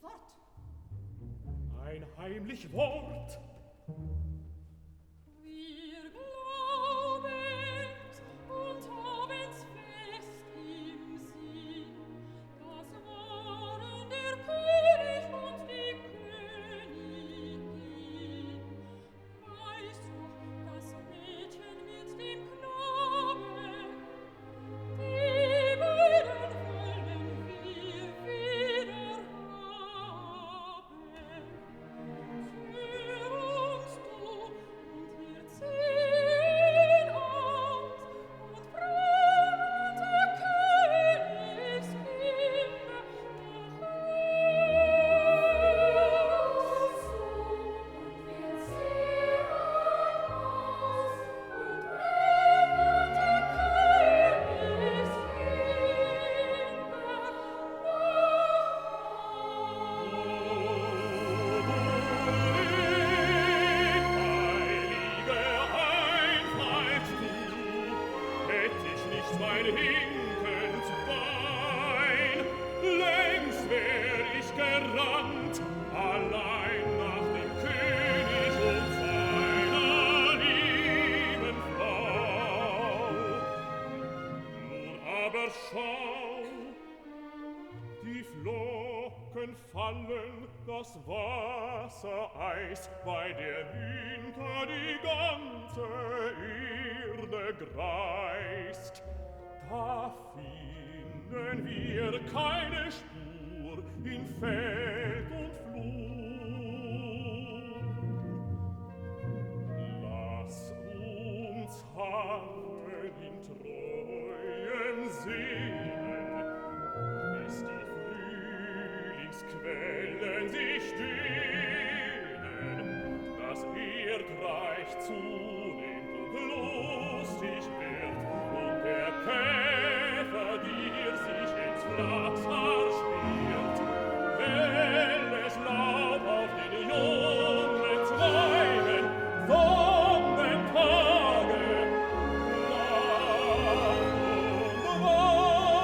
Wort? Ein heimlich Wort. Wir glauben's und haben's fest im Sinn, das waren der König und die Königin. Weißt du, das Mädchen mit dem Knaben, die beiden wollen wir wieder haben. Führ uns du und wir ziehen aus und bringen der Königskinder nach Haus. Und wir ziehen aus und bringen der Mein hinkend Bein, längst wär ich gerannt, allein nach dem König und seiner lieben Frau. Nun aber schau, die Flocken fallen, das Wasser eist, bei der Winter die ganze Erde greist. Da finden wir keine Spur in Feld und Flur. Lass uns harren in treuen Sehnen, bis die Frühlingsquellen sich dehnen, das Erdreich zunimmt und lustig wird, und der Käfer dir sich ins Wasser spielt, helles Laub auf den jungen Zweigen, Sonnentage, lang und warm.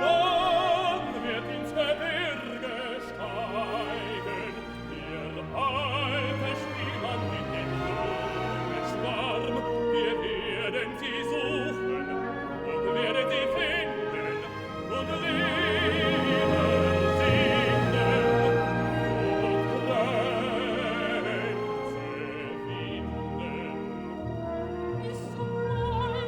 Dann wird ins Gebirge steigen, ihr alte Spielmann mit dem Schwarm. Wir werden sie suchen und werden sie finden und leben, singen und Grenze winden. Ist so neu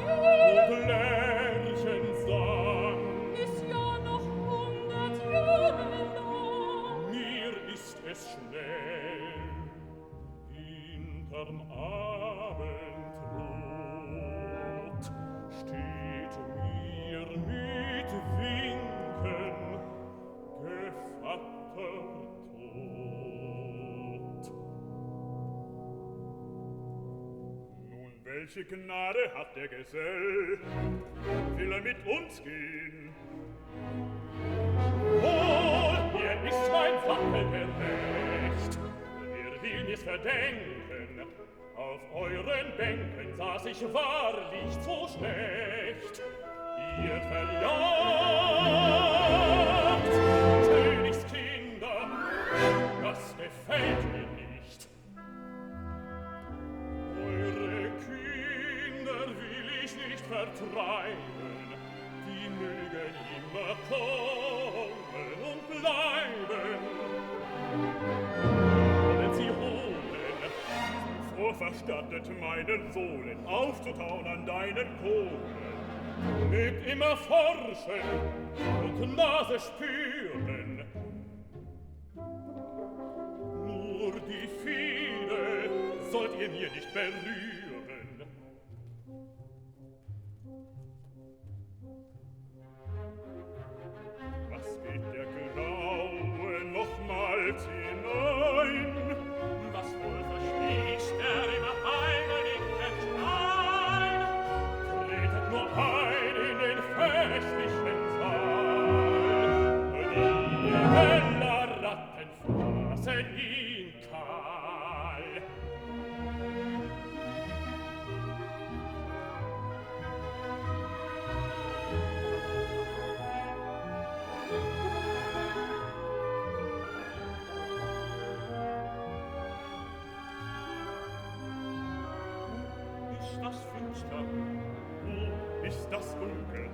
Und Lerchensang. ist ja noch 100 Jahre lang. Mir ist es schnell, hinterm Abendrot steht mir mit Winken Gevatter tot. Nun, welche Gnade hat der Gesell? Will er mit uns gehen? Wohl, mir ist mein Wappel gerecht. Wer will mir's verdenken? Auf euren Bänken saß ich wahrlich so schlecht. Ihr verjagt Königskinder, das gefällt mir nicht. Eure Kinder will ich nicht vertreiben, die mögen immer kommen und bleiben. Wollen sie holen, vorverstattet meinen Sohlen, aufzutauen an deinen Kohlen. Mögt immer forschen und Nase spüren, nur die Fehde sollt ihr mir nicht berühren. Was geht der Graue nochmals hinein? Was wohl verschließt im heimlichen Stein? Tretet nur ein in den festlichen Saal. Die Heller Ratten fraßen ihn kahl. das finster? Wo ist das dunkel?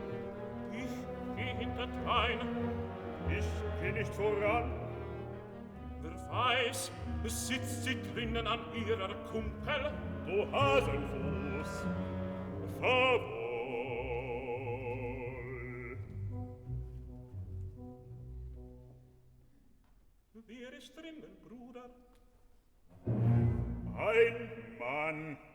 Ich geh hinterdrein. Ich geh nicht voran. Wer weiß, sitzt sie drinnen an ihrer Kumpel? Du Hasenfuß, fahr wohl. Wer ist drinnen, Bruder? Ein Mann.